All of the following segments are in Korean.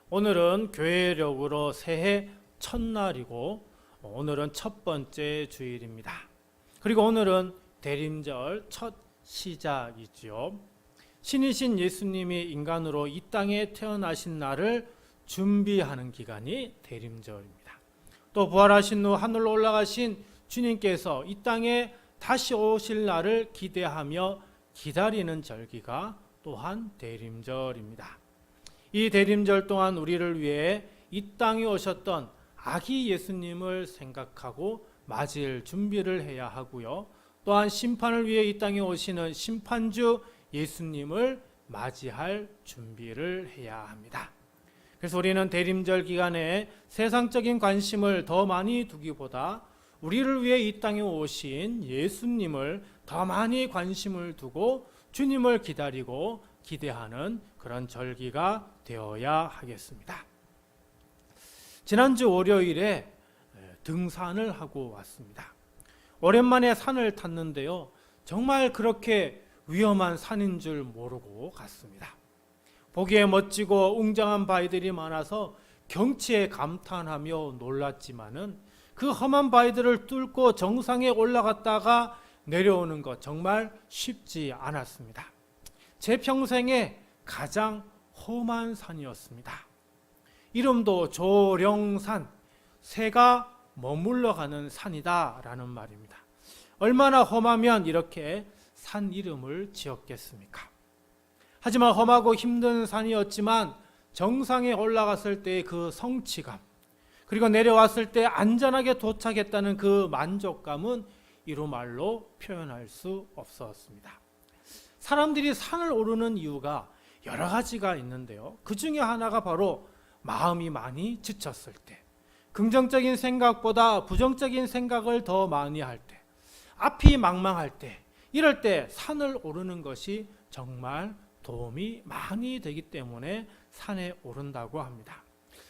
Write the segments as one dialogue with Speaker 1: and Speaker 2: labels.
Speaker 1: 오늘은 교회력으로 새해 첫날이고 오늘은 첫 번째 주일입니다. 그리고 오늘은 대림절 첫 시작이지요. 신이신 예수님이 인간으로 이 땅에 태어나신 날을 준비하는 기간이 대림절입니다. 또 부활하신 후 하늘로 올라가신 주님께서 이 땅에 다시 오실 날을 기대하며 기다리는 절기가 또한 대림절입니다. 이 대림절 동안 우리를 위해 이 땅에 오셨던 아기 예수님을 생각하고 맞이할 준비를 해야 하고요. 또한 심판을 위해 이 땅에 오시는 심판주 예수님을 맞이할 준비를 해야 합니다. 그래서 우리는 대림절 기간에 세상적인 관심을 더 많이 두기보다 우리를 위해 이 땅에 오신 예수님을 더 많이 관심을 두고 주님을 기다리고 기대하는 그런 절기가 되어야 하겠습니다. 지난주 월요일에 등산을 하고 왔습니다. 오랜만에 산을 탔는데요. 정말 그렇게 위험한 산인 줄 모르고 갔습니다. 보기에 멋지고 웅장한 바위들이 많아서 경치에 감탄하며 놀랐지만은 그 험한 바위들을 뚫고 정상에 올라갔다가 내려오는 것 정말 쉽지 않았습니다. 제 평생에 가장 험한 산이었습니다. 이름도 조령산, 새가 머물러 가는 산이다 라는 말입니다. 얼마나 험하면 이렇게 산 이름을 지었겠습니까? 하지만 험하고 힘든 산이었지만 정상에 올라갔을 때의 그 성취감, 그리고 내려왔을 때 안전하게 도착했다는 그 만족감은 이루 말로 표현할 수 없었습니다. 사람들이 산을 오르는 이유가 여러 가지가 있는데요. 그 중에 하나가 바로 마음이 많이 지쳤을 때, 긍정적인 생각보다 부정적인 생각을 더 많이 할 때, 앞이 망망할 때, 이럴 때 산을 오르는 것이 정말 도움이 많이 되기 때문에 산에 오른다고 합니다.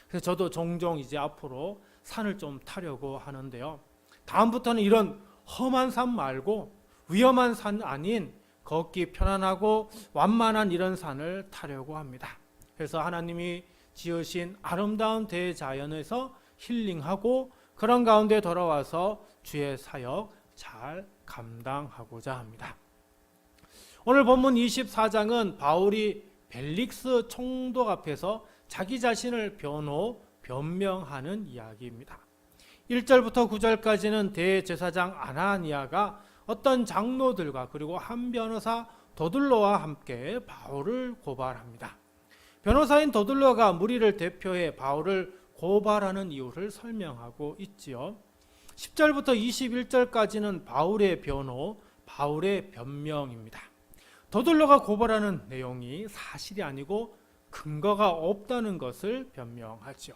Speaker 1: 그래서 저도 종종 이제 앞으로 산을 좀 타려고 하는데요. 다음부터는 이런 험한 산 말고 위험한 산 아닌 걷기 편안하고 완만한 이런 산을 타려고 합니다. 그래서 하나님이 지으신 아름다운 대자연에서 힐링하고 그런 가운데 돌아와서 주의 사역 잘 감당하고자 합니다. 오늘 본문 24장은 바울이 벨릭스 총독 앞에서 자기 자신을 변명하는 이야기입니다. 1절부터 9절까지는 대제사장 아나니아가 어떤 장로들과 그리고 한 변호사 도들로와 함께 바울을 고발합니다. 변호사인 도들로가 무리를 대표해 바울을 고발하는 이유를 설명하고 있지요. 10절부터 21절까지는 바울의 변호, 바울의 변명입니다. 도들로가 고발하는 내용이 사실이 아니고 근거가 없다는 것을 변명하죠.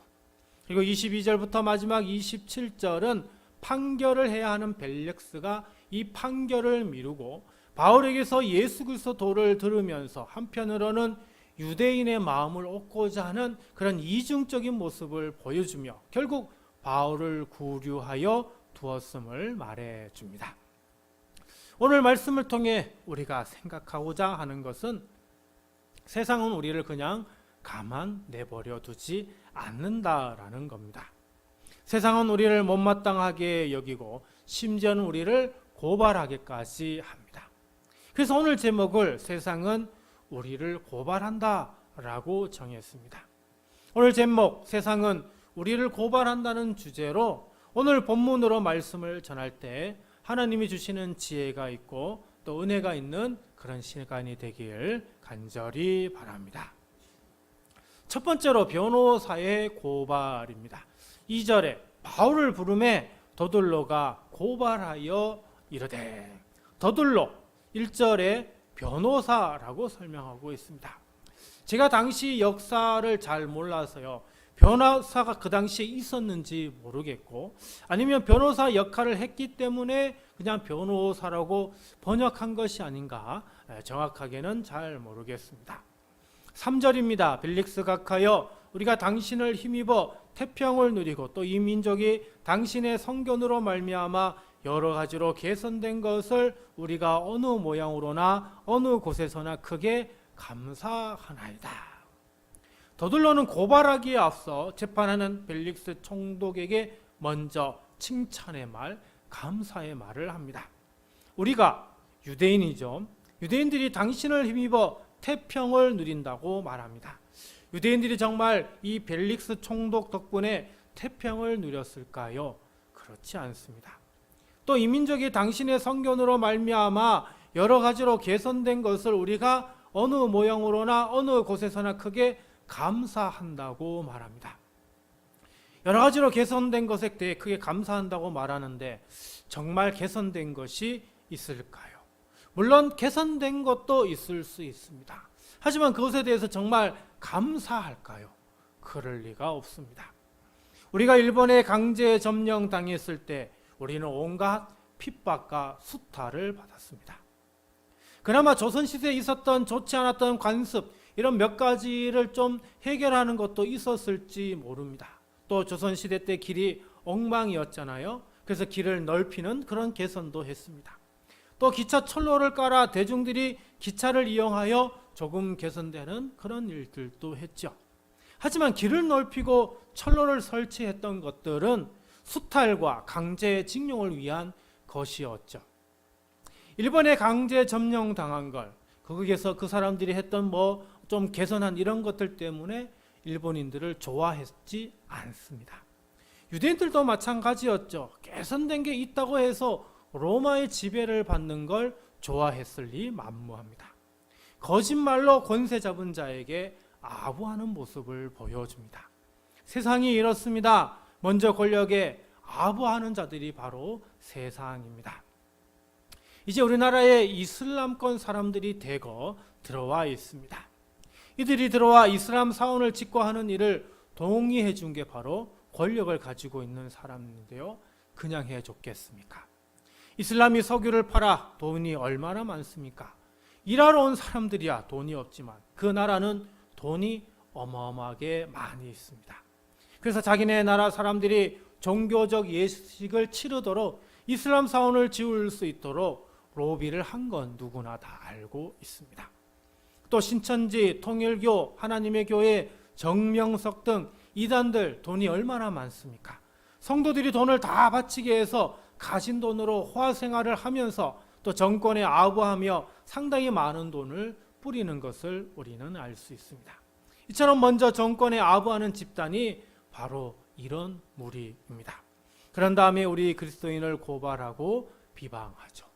Speaker 1: 그리고 22절부터 마지막 27절은 판결을 해야 하는 벨릭스가 이 판결을 미루고 바울에게서 예수 그리스도를 들으면서 한편으로는 유대인의 마음을 얻고자 하는 그런 이중적인 모습을 보여주며 결국 바울을 구류하여 두었음을 말해줍니다. 오늘 말씀을 통해 우리가 생각하고자 하는 것은 세상은 우리를 그냥 가만 내버려 두지 않는다라는 겁니다. 세상은 우리를 못마땅하게 여기고 심지어는 우리를 고발하기까지 합니다. 그래서 오늘 제목을 세상은 우리를 고발한다라고 정했습니다. 오늘 제목 세상은 우리를 고발한다는 주제로 오늘 본문으로 말씀을 전할 때 하나님이 주시는 지혜가 있고 또 은혜가 있는 그런 시간이 되길 간절히 바랍니다. 첫 번째로 변호사의 고발입니다. 2절에 바울을 부르매 도들로가 고발하여 이르되, 도들로 1절에 변호사라고 설명하고 있습니다. 제가 당시 역사를 잘 몰라서요. 변호사가 그 당시에 있었는지 모르겠고 아니면 변호사 역할을 했기 때문에 그냥 변호사라고 번역한 것이 아닌가 정확하게는 잘 모르겠습니다. 3절입니다. 벨릭스가 하여 우리가 당신을 힘입어 태평을 누리고 또 이 민족이 당신의 성견으로 말미암아 여러 가지로 개선된 것을 우리가 어느 모양으로나 어느 곳에서나 크게 감사하나이다. 더둘러는 고발하기에 앞서 재판하는 벨릭스 총독에게 먼저 칭찬의 말, 감사의 말을 합니다. 우리가 유대인이죠. 유대인들이 당신을 힘입어 태평을 누린다고 말합니다. 유대인들이 정말 이 벨릭스 총독 덕분에 태평을 누렸을까요? 그렇지 않습니다. 또 이 민족이 당신의 성견으로 말미암아 여러 가지로 개선된 것을 우리가 어느 모양으로나 어느 곳에서나 크게 감사한다고 말합니다. 여러 가지로 개선된 것에 대해 크게 감사한다고 말하는데 정말 개선된 것이 있을까요? 물론 개선된 것도 있을 수 있습니다. 하지만 그것에 대해서 정말 감사할까요? 그럴 리가 없습니다. 우리가 일본에 강제 점령 당했을 때 우리는 온갖 핍박과 수탈을 받았습니다. 그나마 조선시대에 있었던 좋지 않았던 관습, 이런 몇 가지를 좀 해결하는 것도 있었을지 모릅니다. 또 조선시대 때 길이 엉망이었잖아요. 그래서 길을 넓히는 그런 개선도 했습니다. 또 기차 철로를 깔아 대중들이 기차를 이용하여 조금 개선되는 그런 일들도 했죠. 하지만 길을 넓히고 철로를 설치했던 것들은 수탈과 강제징용을 위한 것이었죠. 일본에 강제 점령당한 걸 거기에서 그 사람들이 했던 좀 개선한 이런 것들 때문에 일본인들을 좋아했지 않습니다. 유대인들도 마찬가지였죠. 개선된 게 있다고 해서 로마의 지배를 받는 걸 좋아했을 리 만무합니다. 거짓말로 권세 잡은 자에게 아부하는 모습을 보여줍니다. 세상이 이렇습니다. 먼저 권력에 아부하는 자들이 바로 세상입니다. 이제 우리나라에 이슬람권 사람들이 대거 들어와 있습니다. 이들이 들어와 이슬람 사원을 직거하는 일을 동의해 준 게 바로 권력을 가지고 있는 사람인데요. 그냥 해줬겠습니까? 이슬람이 석유를 팔아 돈이 얼마나 많습니까? 일하러 온 사람들이야 돈이 없지만 그 나라는 돈이 어마어마하게 많이 있습니다. 그래서 자기네 나라 사람들이 종교적 예식을 치르도록 이슬람 사원을 지을 수 있도록 로비를 한 건 누구나 다 알고 있습니다. 또 신천지, 통일교, 하나님의 교회, 정명석 등 이단들 돈이 얼마나 많습니까? 성도들이 돈을 다 바치게 해서 가진 돈으로 화생활을 하면서 또 정권에 아부하며 상당히 많은 돈을 뿌리는 것을 우리는 알 수 있습니다. 이처럼 먼저 정권에 아부하는 집단이 바로 이런 무리입니다. 그런 다음에 우리 그리스도인을 고발하고 비방하죠.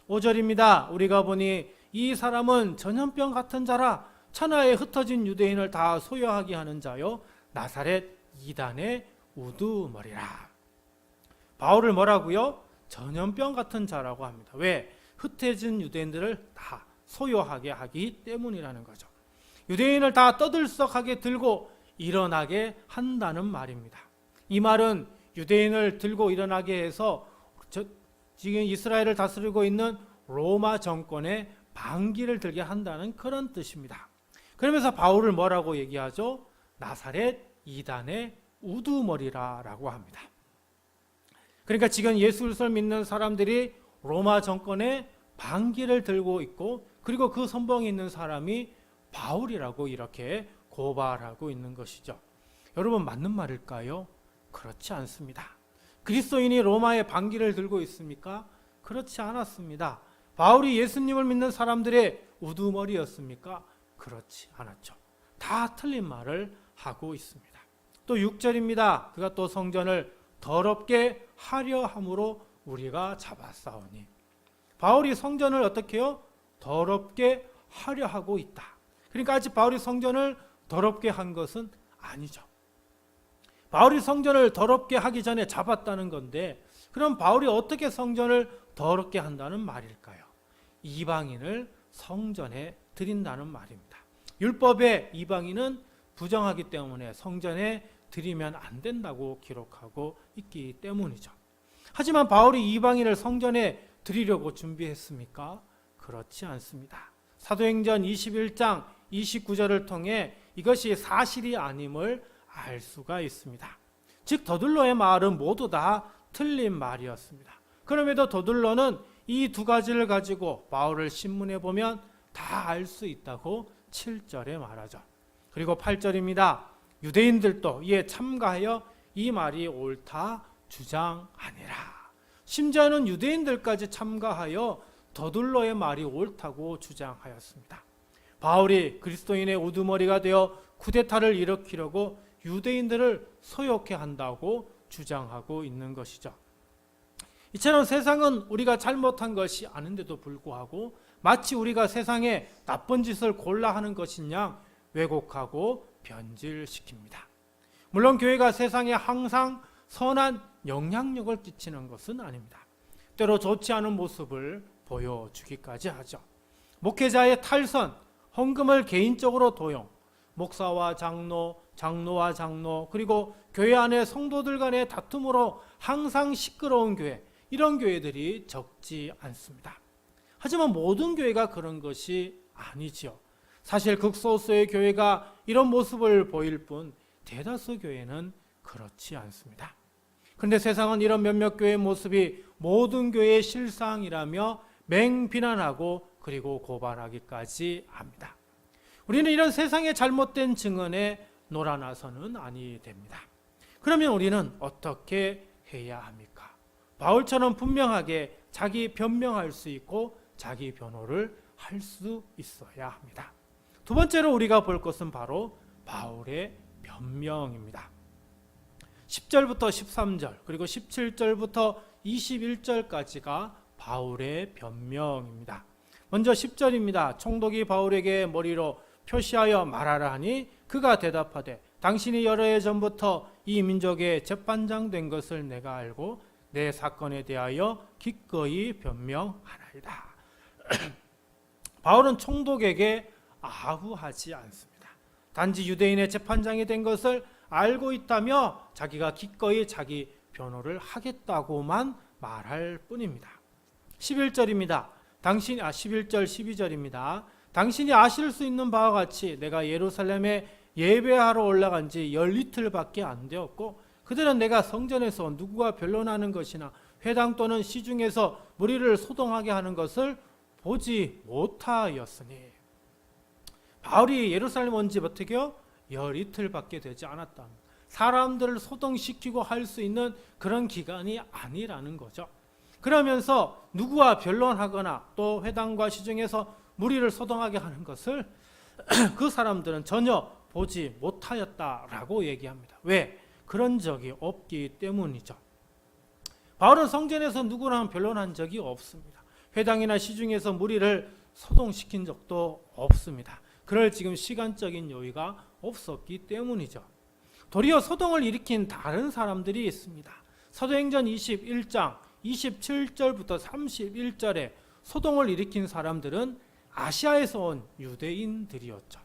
Speaker 1: 5절입니다. 우리가 보니 이 사람은 전염병 같은 자라 천하에 흩어진 유대인을 다 소유하게 하는 자요 나사렛 이단의 우두머리라. 바울을 뭐라고요? 전염병 같은 자라고 합니다. 왜? 흩어진 유대인들을 다 소유하게 하기 때문이라는 거죠. 유대인을 다 떠들썩하게 들고 일어나게 한다는 말입니다. 이 말은 유대인을 들고 일어나게 해서 지금 이스라엘을 다스리고 있는 로마 정권의 반기를 들게 한다는 그런 뜻입니다. 그러면서 바울을 뭐라고 얘기하죠? 나사렛 이단의 우두머리라고 합니다. 그러니까 지금 예수 그리스도를 믿는 사람들이 로마 정권의 반기를 들고 있고 그리고 그 선봉에 있는 사람이 바울이라고 이렇게 고발하고 있는 것이죠. 여러분 맞는 말일까요? 그렇지 않습니다. 그리스도인이 로마의 반기를 들고 있습니까? 그렇지 않았습니다. 바울이 예수님을 믿는 사람들의 우두머리였습니까? 그렇지 않았죠. 다 틀린 말을 하고 있습니다. 또 6절입니다. 그가 또 성전을 더럽게 하려 함으로 우리가 잡았사오니. 바울이 성전을 어떻게 해요? 더럽게 하려 하고 있다. 그러니까 아직 바울이 성전을 더럽게 한 것은 아니죠. 바울이 성전을 더럽게 하기 전에 잡았다는 건데 그럼 바울이 어떻게 성전을 더럽게 한다는 말일까요? 이방인을 성전에 드린다는 말입니다. 율법에 이방인은 부정하기 때문에 성전에 드리면 안 된다고 기록하고 있기 때문이죠. 하지만 바울이 이방인을 성전에 드리려고 준비했습니까? 그렇지 않습니다. 사도행전 21장 29절을 통해 이것이 사실이 아님을 알 수가 있습니다. 즉 더둘러의 말은 모두 다 틀린 말이었습니다. 그럼에도 더둘러는 이 두 가지를 가지고 바울을 신문해 보면 다 알 수 있다고 7절에 말하죠. 그리고 8절입니다. 유대인들도 이에 참가하여 이 말이 옳다 주장하니라. 심지어는 유대인들까지 참가하여 더둘러의 말이 옳다고 주장하였습니다. 바울이 그리스도인의 우두머리가 되어 쿠데타를 일으키려고 유대인들을 소욕해 한다고 주장하고 있는 것이죠. 이처럼 세상은 우리가 잘못한 것이 아닌데도 불구하고 마치 우리가 세상에 나쁜 짓을 골라 하는 것인 양 왜곡하고 변질시킵니다. 물론 교회가 세상에 항상 선한 영향력을 끼치는 것은 아닙니다. 때로 좋지 않은 모습을 보여주기까지 하죠. 목회자의 탈선, 헌금을 개인적으로 도용, 목사와 장로, 장로와 장로, 그리고 교회 안의 성도들 간의 다툼으로 항상 시끄러운 교회, 이런 교회들이 적지 않습니다. 하지만 모든 교회가 그런 것이 아니지요. 사실 극소수의 교회가 이런 모습을 보일 뿐 대다수 교회는 그렇지 않습니다. 그런데 세상은 이런 몇몇 교회의 모습이 모든 교회의 실상이라며 맹비난하고 그리고 고발하기까지 합니다. 우리는 이런 세상의 잘못된 증언에 놀아나서는 아니 됩니다. 그러면 우리는 어떻게 해야 합니까? 바울처럼 분명하게 자기 변명할 수 있고 자기 변호를 할 수 있어야 합니다. 두 번째로 우리가 볼 것은 바로 바울의 변명입니다. 10절부터 13절 그리고 17절부터 21절까지가 바울의 변명입니다. 먼저 10절입니다. 총독이 바울에게 머리로 표시하여 말하라 하니 그가 대답하되 당신이 여러 해 전부터 이 민족의 재판장 된 것을 내가 알고 내 사건에 대하여 기꺼이 변명하나이다. 바울은 총독에게 아부하지 않습니다. 단지 유대인의 재판장이 된 것을 알고 있다며 자기가 기꺼이 자기 변호를 하겠다고만 말할 뿐입니다. 11절입니다. 11절 12절입니다. 당신이 아실 수 있는 바와 같이 내가 예루살렘에 예배하러 올라간 지 열이틀밖에 안 되었고 그들은 내가 성전에서 누구와 변론하는 것이나 회당 또는 시중에서 무리를 소동하게 하는 것을 보지 못하였으니. 바울이 예루살렘 온 지 어떻게요? 열이틀밖에 되지 않았다. 사람들을 소동시키고 할 수 있는 그런 기간이 아니라는 거죠. 그러면서 누구와 변론하거나 또 회당과 시중에서 무리를 소동하게 하는 것을 그 사람들은 전혀 보지 못하였다라고 얘기합니다. 왜? 그런 적이 없기 때문이죠. 바울은 성전에서 누구랑 변론한 적이 없습니다. 회당이나 시중에서 무리를 소동시킨 적도 없습니다. 그럴 지금 시간적인 여유가 없었기 때문이죠. 도리어 소동을 일으킨 다른 사람들이 있습니다. 사도행전 21장 27절부터 31절에 소동을 일으킨 사람들은 아시아에서 온 유대인들이었죠.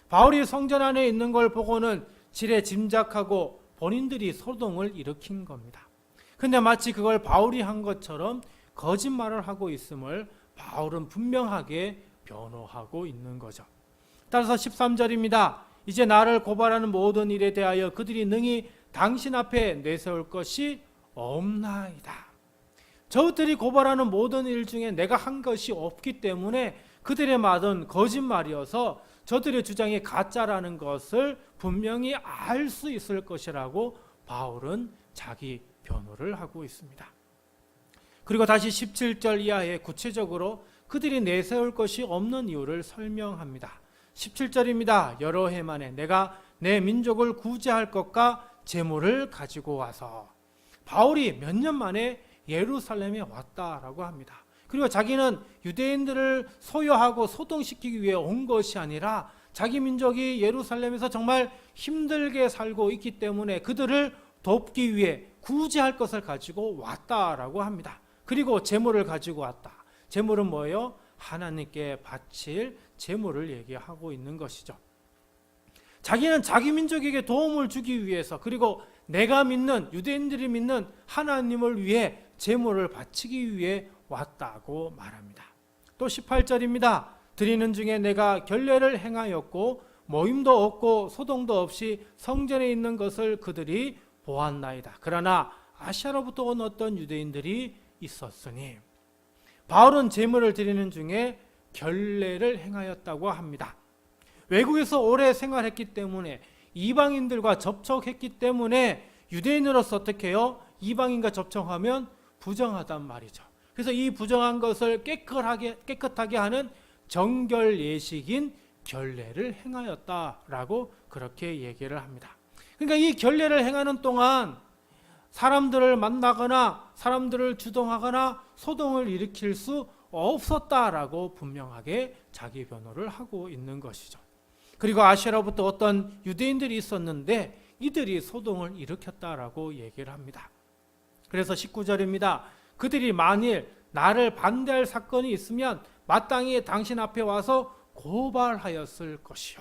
Speaker 1: 바울이 성전 안에 있는 걸 보고는 지레 짐작하고 본인들이 소동을 일으킨 겁니다. 근데 마치 그걸 바울이 한 것처럼 거짓말을 하고 있음을 바울은 분명하게 변호하고 있는 거죠. 따라서 13절입니다. 이제 나를 고발하는 모든 일에 대하여 그들이 능히 당신 앞에 내세울 것이 없나이다. 저들이 고발하는 모든 일 중에 내가 한 것이 없기 때문에 그들의 말은 거짓말이어서 저들의 주장이 가짜라는 것을 분명히 알 수 있을 것이라고 바울은 자기 변호를 하고 있습니다. 그리고 다시 17절 이하에 구체적으로 그들이 내세울 것이 없는 이유를 설명합니다. 17절입니다. 여러 해 만에 내가 내 민족을 구제할 것과 재물을 가지고 와서. 바울이 몇 년 만에 예루살렘에 왔다라고 합니다. 그리고 자기는 유대인들을 소유하고 소동시키기 위해 온 것이 아니라 자기 민족이 예루살렘에서 정말 힘들게 살고 있기 때문에 그들을 돕기 위해 구제할 것을 가지고 왔다라고 합니다. 그리고 재물을 가지고 왔다. 재물은 뭐예요? 하나님께 바칠 재물을 얘기하고 있는 것이죠. 자기는 자기 민족에게 도움을 주기 위해서 그리고 내가 믿는 유대인들이 믿는 하나님을 위해 재물을 바치기 위해 왔다고 말합니다. 또 18절입니다. 드리는 중에 내가 결례를 행하였고 모임도 없고 소동도 없이 성전에 있는 것을 그들이 보았나이다. 그러나 아시아로부터 온 어떤 유대인들이 있었으니. 바울은 제물을 드리는 중에 결례를 행하였다고 합니다. 외국에서 오래 생활했기 때문에 이방인들과 접촉했기 때문에 유대인으로서 어떻게 해요? 이방인과 접촉하면 부정하단 말이죠. 그래서 이 부정한 것을 깨끗하게 하는 정결 예식인 결례를 행하였다라고 그렇게 얘기를 합니다. 그러니까 이 결례를 행하는 동안 사람들을 만나거나 사람들을 주동하거나 소동을 일으킬 수 없었다라고 분명하게 자기 변호를 하고 있는 것이죠. 그리고 아시아로부터 어떤 유대인들이 있었는데 이들이 소동을 일으켰다라고 얘기를 합니다. 그래서 19절입니다. 그들이 만일 나를 반대할 사건이 있으면 마땅히 당신 앞에 와서 고발하였을 것이요.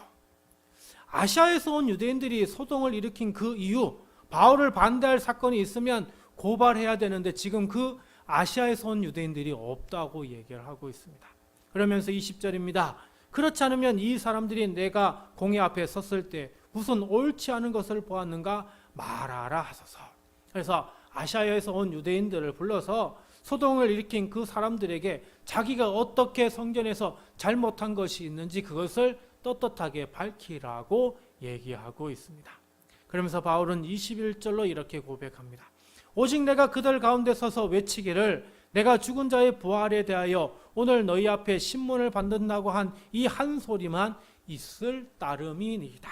Speaker 1: 아시아에서 온 유대인들이 소동을 일으킨 그 이유, 바울을 반대할 사건이 있으면 고발해야 되는데 지금 그 아시아에서 온 유대인들이 없다고 얘기를 하고 있습니다. 그러면서 20절입니다. 그렇지 않으면 이 사람들이 내가 공회 앞에 섰을 때 무슨 옳지 않은 것을 보았는가 말하라 하소서. 그래서 아시아에서 온 유대인들을 불러서 소동을 일으킨 그 사람들에게 자기가 어떻게 성전에서 잘못한 것이 있는지 그것을 떳떳하게 밝히라고 얘기하고 있습니다. 그러면서 바울은 21절로 이렇게 고백합니다. 오직 내가 그들 가운데 서서 외치기를 내가 죽은 자의 부활에 대하여 오늘 너희 앞에 신문을 받는다고 한 이 한 소리만 있을 따름이니이다.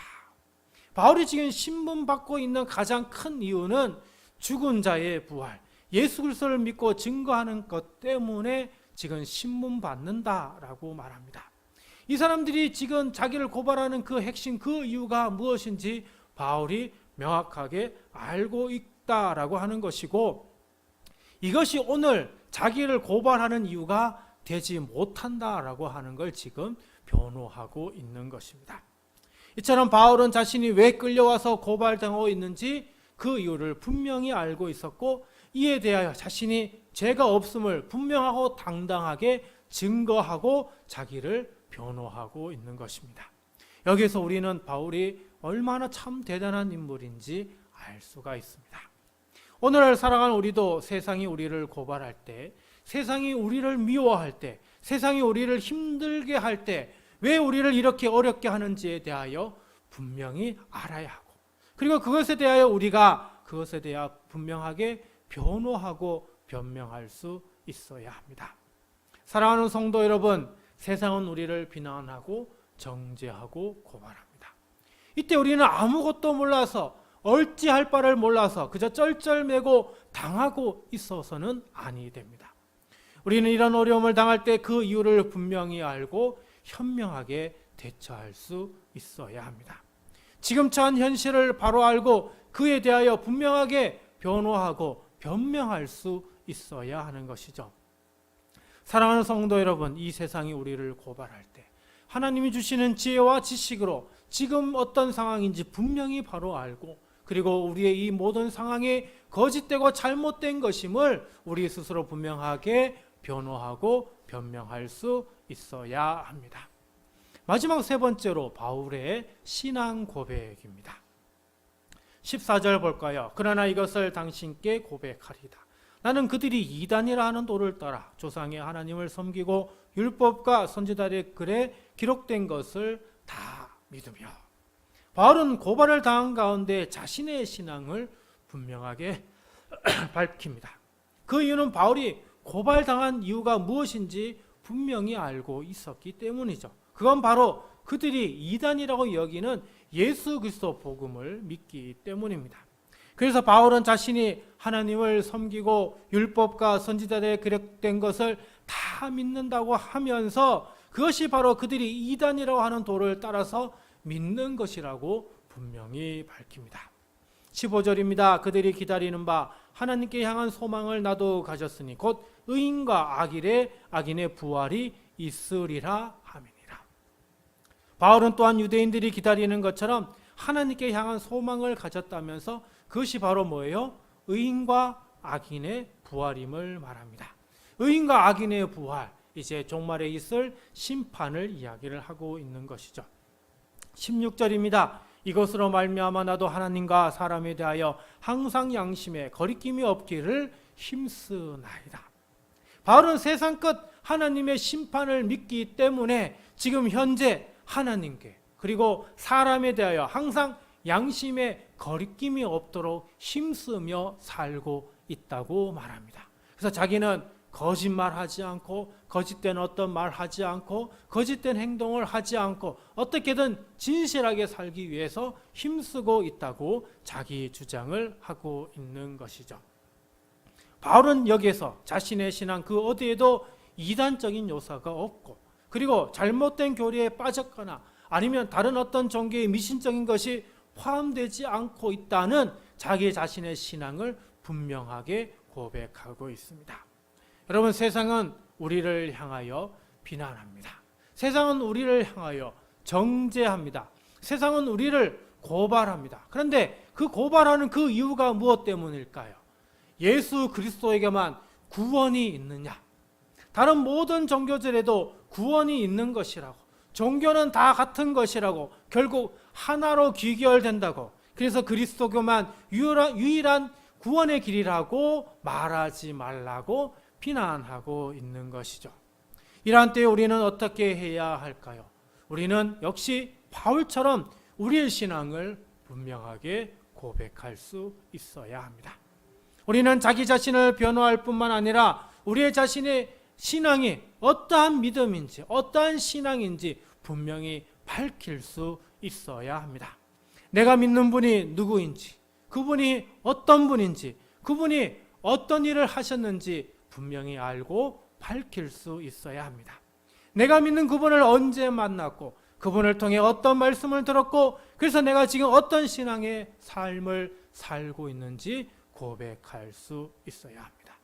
Speaker 1: 바울이 지금 신문 받고 있는 가장 큰 이유는 죽은 자의 부활, 예수 그리스도를 믿고 증거하는 것 때문에 지금 신문 받는다라고 말합니다. 이 사람들이 지금 자기를 고발하는 그 핵심, 그 이유가 무엇인지 바울이 명확하게 알고 있다라고 하는 것이고, 이것이 오늘 자기를 고발하는 이유가 되지 못한다라고 하는 걸 지금 변호하고 있는 것입니다. 이처럼 바울은 자신이 왜 끌려와서 고발당하고 있는지 그 이유를 분명히 알고 있었고, 이에 대하여 자신이 죄가 없음을 분명하고 당당하게 증거하고 자기를 변호하고 있는 것입니다. 여기서 우리는 바울이 얼마나 참 대단한 인물인지 알 수가 있습니다. 오늘날 살아가는 우리도 세상이 우리를 고발할 때, 세상이 우리를 미워할 때, 세상이 우리를 힘들게 할 때 왜 우리를 이렇게 어렵게 하는지에 대하여 분명히 알아야 하고, 그리고 그것에 대하여 우리가 그것에 대하여 분명하게 변호하고 변명할 수 있어야 합니다. 사랑하는 성도 여러분, 세상은 우리를 비난하고 정죄하고 고발합니다. 이때 우리는 아무것도 몰라서 어찌할 바를 몰라서 그저 쩔쩔매고 당하고 있어서는 아니 됩니다. 우리는 이런 어려움을 당할 때 그 이유를 분명히 알고 현명하게 대처할 수 있어야 합니다. 지금 처한 현실을 바로 알고 그에 대하여 분명하게 변호하고 변명할 수 있어야 하는 것이죠. 사랑하는 성도 여러분, 이 세상이 우리를 고발할 때 하나님이 주시는 지혜와 지식으로 지금 어떤 상황인지 분명히 바로 알고, 그리고 우리의 이 모든 상황이 거짓되고 잘못된 것임을 우리 스스로 분명하게 변호하고 변명할 수 있어야 합니다. 마지막 세 번째로 바울의 신앙 고백입니다. 14절 볼까요? 그러나 이것을 당신께 고백하리다. 나는 그들이 이단이라 하는 도를 따라 조상의 하나님을 섬기고 율법과 선지자의 글에 기록된 것을 다 믿으며. 바울은 고발을 당한 가운데 자신의 신앙을 분명하게 밝힙니다. 그 이유는 바울이 고발당한 이유가 무엇인지 분명히 알고 있었기 때문이죠. 그건 바로 그들이 이단이라고 여기는 예수 그리스도 복음을 믿기 때문입니다. 그래서 바울은 자신이 하나님을 섬기고 율법과 선지자들에 기록된 것을 다 믿는다고 하면서 그것이 바로 그들이 이단이라고 하는 도를 따라서 믿는 것이라고 분명히 밝힙니다. 15절입니다. 그들이 기다리는 바 하나님께 향한 소망을 나도 가졌으니 곧 의인과 악인의 부활이 있으리라 함이니라. 바울은 또한 유대인들이 기다리는 것처럼 하나님께 향한 소망을 가졌다면서 그것이 바로 뭐예요? 의인과 악인의 부활임을 말합니다. 의인과 악인의 부활, 이제 종말에 있을 심판을 이야기를 하고 있는 것이죠. 16절입니다. 이것으로 말미암아 나도 하나님과 사람에 대하여 항상 양심에 거리낌이 없기를 힘쓰나이다. 바울은 세상 끝 하나님의 심판을 믿기 때문에 지금 현재 하나님께, 그리고 사람에 대하여 항상 양심에 거리낌이 없도록 힘쓰며 살고 있다고 말합니다. 그래서 자기는 거짓말하지 않고 거짓된 어떤 말하지 않고 거짓된 행동을 하지 않고 어떻게든 진실하게 살기 위해서 힘쓰고 있다고 자기 주장을 하고 있는 것이죠. 바울은 여기에서 자신의 신앙 그 어디에도 이단적인 요소가 없고 그리고 잘못된 교리에 빠졌거나 아니면 다른 어떤 종교의 미신적인 것이 포함되지 않고 있다는 자기 자신의 신앙을 분명하게 고백하고 있습니다. 여러분, 세상은 우리를 향하여 비난합니다. 세상은 우리를 향하여 정죄합니다. 세상은 우리를 고발합니다. 그런데 그 고발하는 그 이유가 무엇 때문일까요? 예수 그리스도에게만 구원이 있느냐? 다른 모든 종교들에도 구원이 있는 것이라고, 종교는 다 같은 것이라고, 결국 하나로 귀결된다고, 그래서 그리스도교만 유일한 구원의 길이라고 말하지 말라고 비난하고 있는 것이죠. 이러한 때에 우리는 어떻게 해야 할까요? 우리는 역시 바울처럼 우리의 신앙을 분명하게 고백할 수 있어야 합니다. 우리는 자기 자신을 변호할 뿐만 아니라 우리의 자신의 신앙이 어떠한 믿음인지 어떠한 신앙인지 분명히 밝힐 수 있어야 합니다. 내가 믿는 분이 누구인지, 그분이 어떤 분인지, 그분이 어떤 일을 하셨는지 분명히 알고 밝힐 수 있어야 합니다. 내가 믿는 그분을 언제 만났고 그분을 통해 어떤 말씀을 들었고 그래서 내가 지금 어떤 신앙의 삶을 살고 있는지 고백할 수 있어야 합니다.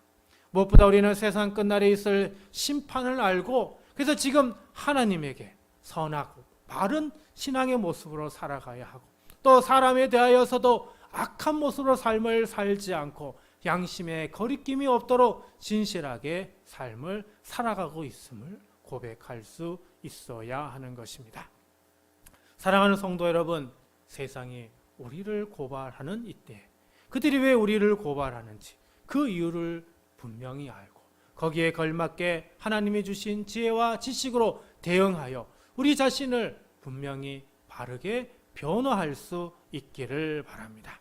Speaker 1: 무엇보다 우리는 세상 끝날에 있을 심판을 알고 그래서 지금 하나님에게 선하고 바른 신앙의 모습으로 살아가야 하고 또 사람에 대하여서도 악한 모습으로 삶을 살지 않고 양심에 거리낌이 없도록 진실하게 삶을 살아가고 있음을 고백할 수 있어야 하는 것입니다. 사랑하는 성도 여러분, 세상이 우리를 고발하는 이때 그들이 왜 우리를 고발하는지 그 이유를 분명히 알고 거기에 걸맞게 하나님이 주신 지혜와 지식으로 대응하여 우리 자신을 분명히 바르게 변화할 수 있기를 바랍니다.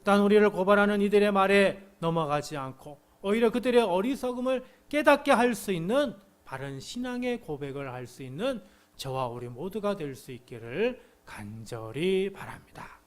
Speaker 1: 단 우리를 고발하는 이들의 말에 넘어가지 않고 오히려 그들의 어리석음을 깨닫게 할 수 있는 바른 신앙의 고백을 할 수 있는 저와 우리 모두가 될 수 있기를 간절히 바랍니다.